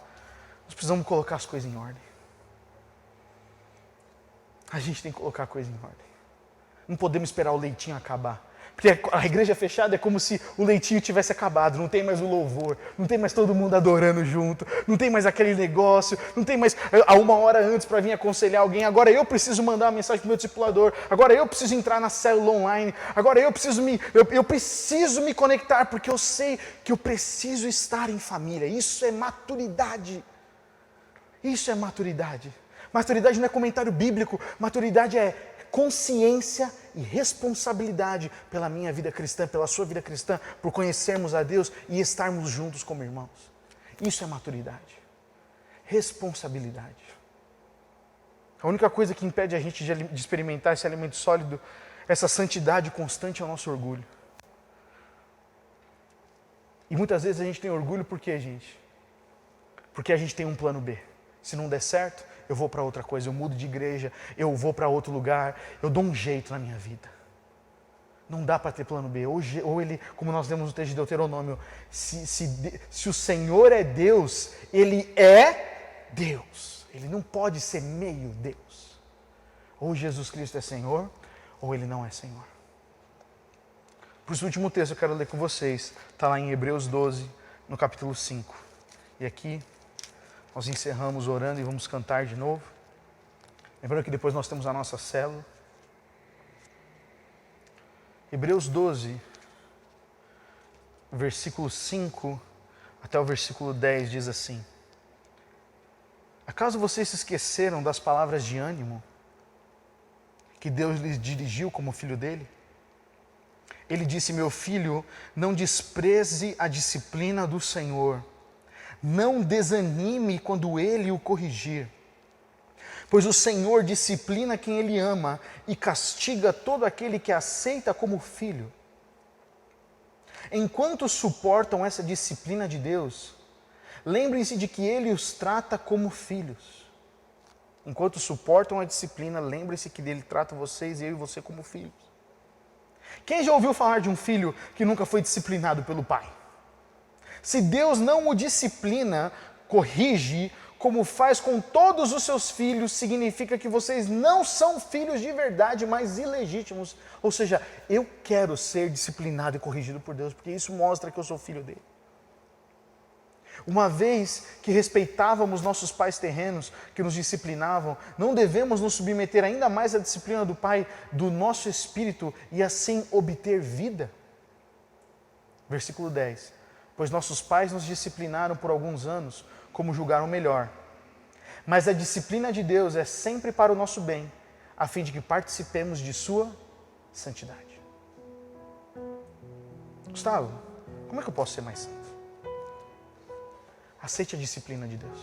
nós precisamos colocar as coisas em ordem. A gente tem que colocar a coisa em ordem, não podemos esperar o leitinho acabar. Porque a igreja fechada é como se o leitinho tivesse acabado, não tem mais o louvor, não tem mais todo mundo adorando junto, não tem mais aquele negócio, não tem mais a uma hora antes para vir aconselhar alguém, agora eu preciso mandar uma mensagem para o meu discipulador, agora eu preciso entrar na célula online, agora eu preciso me conectar, porque eu sei que eu preciso estar em família. Isso é maturidade. Isso é maturidade. Maturidade não é comentário bíblico, maturidade é consciência e responsabilidade pela minha vida cristã, pela sua vida cristã, por conhecermos a Deus e estarmos juntos como irmãos. Isso é maturidade. Responsabilidade. A única coisa que impede a gente de experimentar esse alimento sólido, essa santidade constante, é o nosso orgulho. E muitas vezes a gente tem orgulho por quê, gente? Porque a gente tem um plano B. Se não der certo, eu vou para outra coisa, eu mudo de igreja, eu vou para outro lugar, eu dou um jeito na minha vida. Não dá para ter plano B. Ou ele, como nós lemos no texto de Deuteronômio, se o Senhor é Deus, Ele é Deus. Ele não pode ser meio Deus. Ou Jesus Cristo é Senhor, ou Ele não é Senhor. Por isso, o último texto que eu quero ler com vocês, está lá em Hebreus 12, no capítulo 5. E aqui nós encerramos orando e vamos cantar de novo. Lembrando que depois nós temos a nossa célula. Hebreus 12, versículo 5 até o versículo 10 diz assim: acaso vocês se esqueceram das palavras de ânimo que Deus lhes dirigiu como filho dele? Ele disse, meu filho, não despreze a disciplina do Senhor. Não desanime quando Ele o corrigir, pois o Senhor disciplina quem Ele ama e castiga todo aquele que aceita como filho. Enquanto suportam essa disciplina de Deus, lembrem-se de que Ele os trata como filhos. Enquanto suportam a disciplina, lembrem-se que Ele trata vocês e eu e você como filhos. Quem já ouviu falar de um filho que nunca foi disciplinado pelo pai? Se Deus não o disciplina, corrige, como faz com todos os seus filhos, significa que vocês não são filhos de verdade, mas ilegítimos. Ou seja, eu quero ser disciplinado e corrigido por Deus, porque isso mostra que eu sou filho dele. Uma vez que respeitávamos nossos pais terrenos, que nos disciplinavam, não devemos nos submeter ainda mais à disciplina do Pai do nosso espírito e assim obter vida? Versículo 10. Pois nossos pais nos disciplinaram por alguns anos, como julgaram melhor. Mas a disciplina de Deus é sempre para o nosso bem, a fim de que participemos de sua santidade. Gustavo, como é que eu posso ser mais santo? Aceite a disciplina de Deus.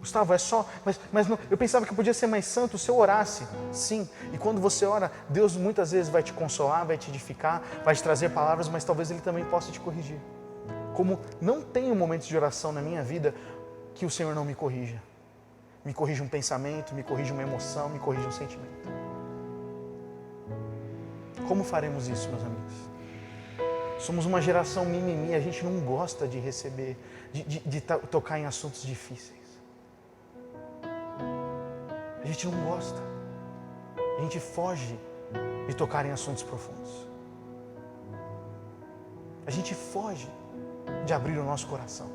Gustavo, é só... Mas não, eu pensava que eu podia ser mais santo se eu orasse. Sim, e quando você ora, Deus muitas vezes vai te consolar, vai te edificar, vai te trazer palavras, mas talvez Ele também possa te corrigir. Como não tenho momentos de oração na minha vida que o Senhor não me corrija. Me corrija um pensamento, me corrija uma emoção, me corrija um sentimento. Como faremos isso, meus amigos? Somos uma geração mimimi, a gente não gosta de receber, de tocar em assuntos difíceis. A gente não gosta. A gente foge de tocar em assuntos profundos. A gente foge de abrir o nosso coração.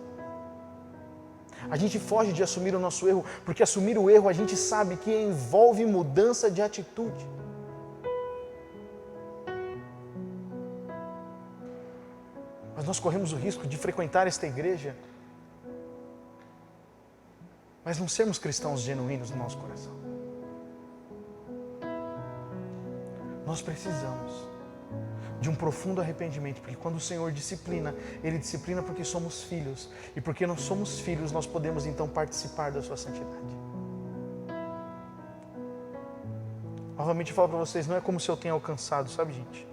A gente foge de assumir o nosso erro, porque assumir o erro a gente sabe que envolve mudança de atitude. Mas nós corremos o risco de frequentar esta igreja, mas não sermos cristãos genuínos no nosso coração. Nós precisamos de um profundo arrependimento, porque quando o Senhor disciplina, Ele disciplina porque somos filhos, e porque nós somos filhos, nós podemos então participar da sua santidade. Novamente eu falo para vocês, não é como se eu tenha alcançado, sabe, gente?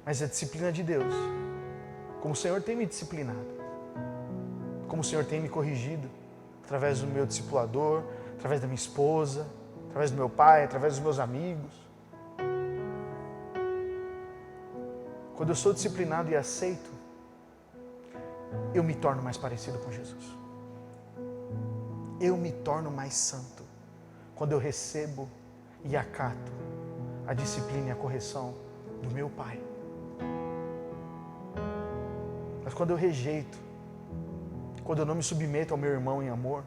Mas é a disciplina de Deus. Como o Senhor tem me disciplinado, como o Senhor tem me corrigido, através do meu discipulador, através da minha esposa, através do meu pai, através dos meus amigos. Quando eu sou disciplinado e aceito, eu me torno mais parecido com Jesus. Eu me torno mais santo quando eu recebo e acato a disciplina e a correção do meu Pai. Mas quando eu rejeito, quando eu não me submeto ao meu irmão em amor,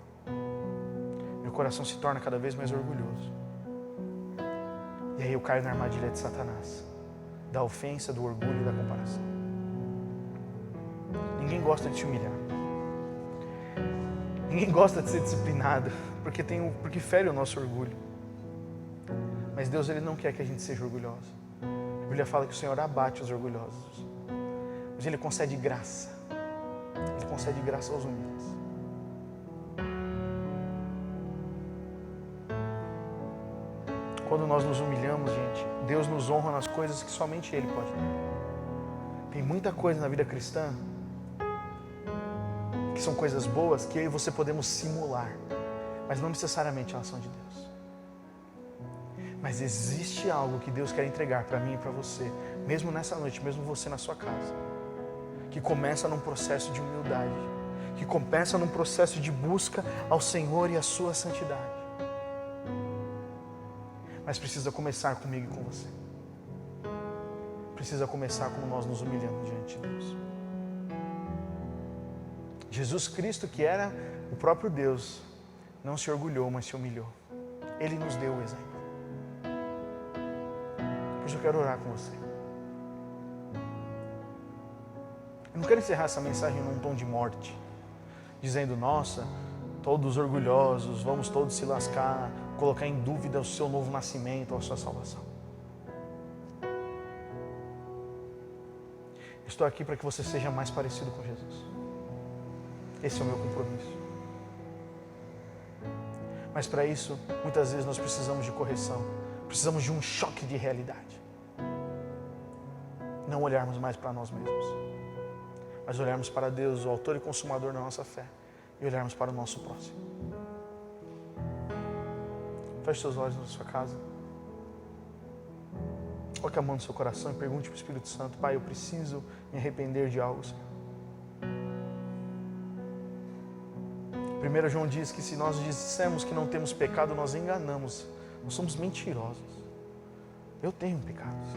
meu coração se torna cada vez mais orgulhoso. E aí eu caio na armadilha de Satanás, da ofensa, do orgulho e da comparação. Ninguém gosta de se humilhar. Ninguém gosta de ser disciplinado, porque fere o nosso orgulho. Mas Deus, Ele não quer que a gente seja orgulhoso. A Bíblia fala que o Senhor abate os orgulhosos, mas Ele concede graça. Ele concede graça aos humildes. Quando nós nos humilhamos, gente, Deus nos honra nas coisas que somente Ele pode dar. Tem muita coisa na vida cristã que são coisas boas que eu e você podemos simular, mas não necessariamente elas são de Deus. Mas existe algo que Deus quer entregar para mim e para você, mesmo nessa noite, mesmo você na sua casa, que começa num processo de humildade, que começa num processo de busca ao Senhor e à sua santidade. Mas precisa começar comigo e com você. Precisa começar como nós nos humilhamos diante de Deus. Jesus Cristo, que era o próprio Deus, não se orgulhou, mas se humilhou. Ele nos deu o exemplo. Por isso eu quero orar com você. Eu não quero encerrar essa mensagem num tom de morte, dizendo, nossa, todos orgulhosos, vamos todos se lascar, colocar em dúvida o seu novo nascimento ou a sua salvação. Estou aqui para que você seja mais parecido com Jesus. Esse é o meu compromisso. Mas para isso, muitas vezes nós precisamos de correção, precisamos de um choque de realidade. Não olharmos mais para nós mesmos, mas olharmos para Deus, o autor e consumador da nossa fé, e olharmos para o nosso próximo. Feche seus olhos na sua casa. Coloque a mão no seu coração e pergunte para o Espírito Santo, Pai, eu preciso me arrepender de algo, Senhor. 1 João diz que se nós dissermos que não temos pecado, nós enganamos, nós somos mentirosos. Eu tenho pecados.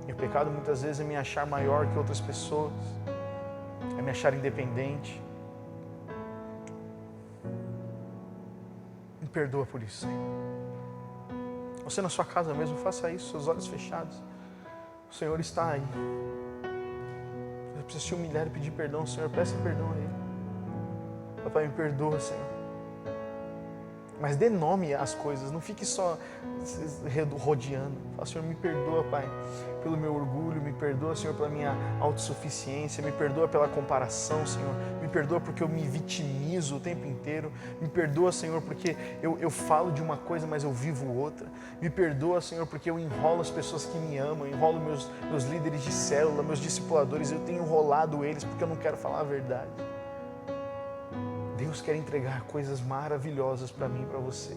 E o pecado muitas vezes é me achar maior que outras pessoas, é me achar independente. Me perdoa por isso, Senhor. Você na sua casa mesmo, faça isso, seus olhos fechados. O Senhor está aí. Você precisa se humilhar e pedir perdão ao Senhor, peça perdão a Ele. Papai, me perdoa, Senhor. Mas dê nome às coisas, não fique só rodeando. Fala, Senhor, me perdoa, Pai, pelo meu orgulho, me perdoa, Senhor, pela minha autossuficiência, me perdoa pela comparação, Senhor, me perdoa porque eu me vitimizo o tempo inteiro, me perdoa, Senhor, porque eu falo de uma coisa, mas eu vivo outra, me perdoa, Senhor, porque eu enrolo as pessoas que me amam, eu enrolo meus líderes de célula, meus discipuladores, eu tenho enrolado eles porque eu não quero falar a verdade. Deus quer entregar coisas maravilhosas para mim e para você.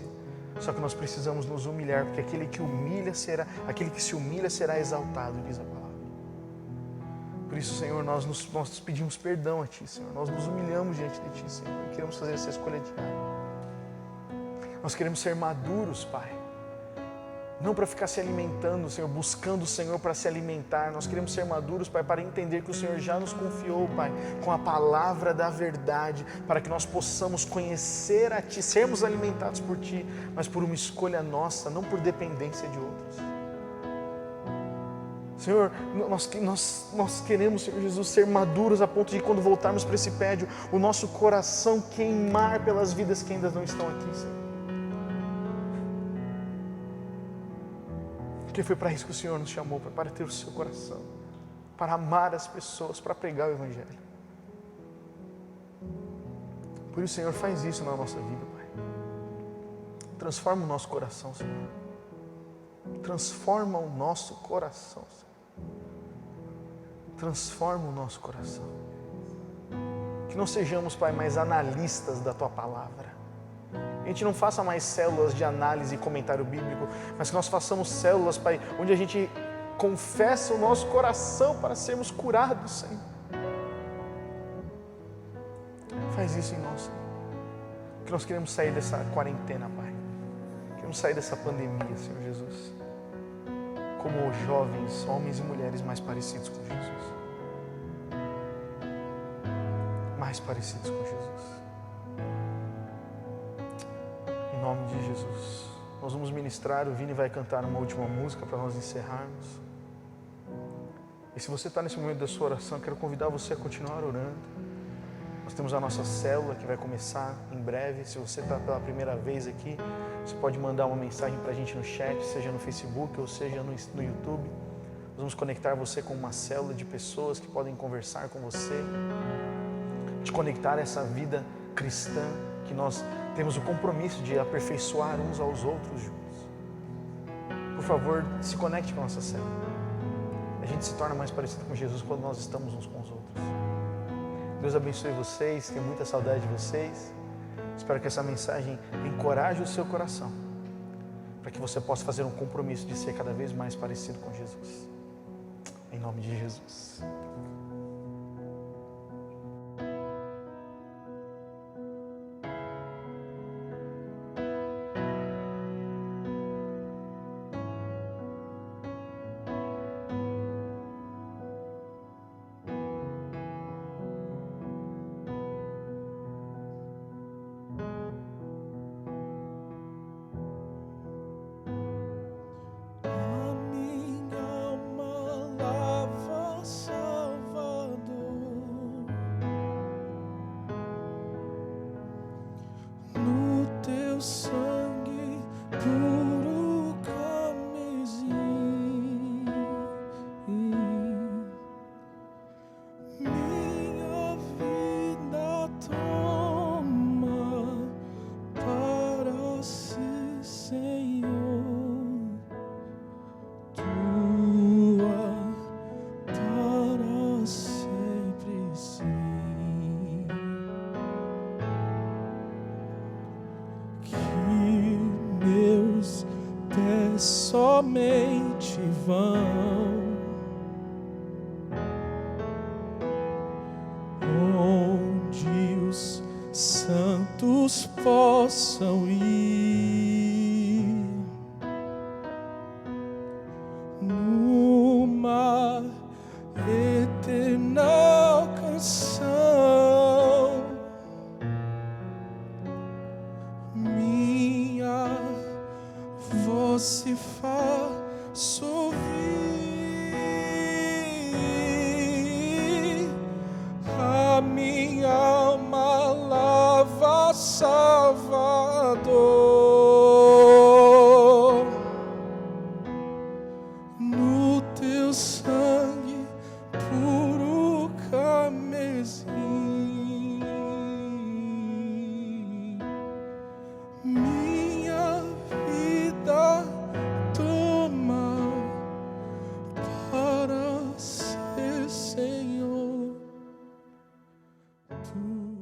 Só que nós precisamos nos humilhar, porque aquele que se humilha será exaltado, diz a palavra. Por isso, Senhor, nós pedimos perdão a Ti, Senhor. Nós nos humilhamos diante de Ti, Senhor. E queremos fazer essa escolha diária. Nós queremos ser maduros, Pai. Não para ficar se alimentando, Senhor, buscando o Senhor para se alimentar. Nós queremos ser maduros, Pai, para entender que o Senhor já nos confiou, Pai, com a palavra da verdade, para que nós possamos conhecer a Ti, sermos alimentados por Ti, mas por uma escolha nossa, não por dependência de outros. Senhor, nós queremos, Senhor Jesus, ser maduros a ponto de quando voltarmos para esse prédio, o nosso coração queimar pelas vidas que ainda não estão aqui, Senhor. Porque foi para isso que o Senhor nos chamou, para ter o seu coração, para amar as pessoas, para pregar o Evangelho. Por isso, Senhor, faz isso na nossa vida, Pai. Transforma o nosso coração, Senhor. Transforma o nosso coração, Senhor. Transforma o nosso coração. Que não sejamos, Pai, mais analistas da Tua Palavra. A gente não faça mais células de análise e comentário bíblico, mas que nós façamos células, Pai, onde a gente confessa o nosso coração para sermos curados, Senhor. Faz isso em nós, Senhor. Que nós queremos sair dessa quarentena, Pai. Queremos sair dessa pandemia, Senhor Jesus, como jovens, homens e mulheres mais parecidos com Jesus. Mais parecidos com Jesus. Em nome de Jesus. Nós vamos ministrar, o Vini vai cantar uma última música para nós encerrarmos. E se você está nesse momento da sua oração, quero convidar você a continuar orando. Nós temos a nossa célula que vai começar em breve. Se você está pela primeira vez aqui, você pode mandar uma mensagem para a gente no chat, seja no Facebook ou seja no YouTube. Nós vamos conectar você com uma célula de pessoas que podem conversar com você, te conectar a essa vida cristã que nós temos o compromisso de aperfeiçoar uns aos outros juntos. Por favor, se conecte com a nossa célula. A gente se torna mais parecido com Jesus quando nós estamos uns com os outros. Deus abençoe vocês, tenho muita saudade de vocês. Espero que essa mensagem encoraje o seu coração, para que você possa fazer um compromisso de ser cada vez mais parecido com Jesus. Em nome de Jesus. Sangue puro carmesim, minha vida toma para si, Senhor, tua para sempre sim. Meus pés somente vão onde os santos possam ir, numa eterna canção. Minha voz se faz ouvir, a minha alma lava, Salvador, no teu sangue puro carmesim. Minha vida toma para ser, Senhor, tu.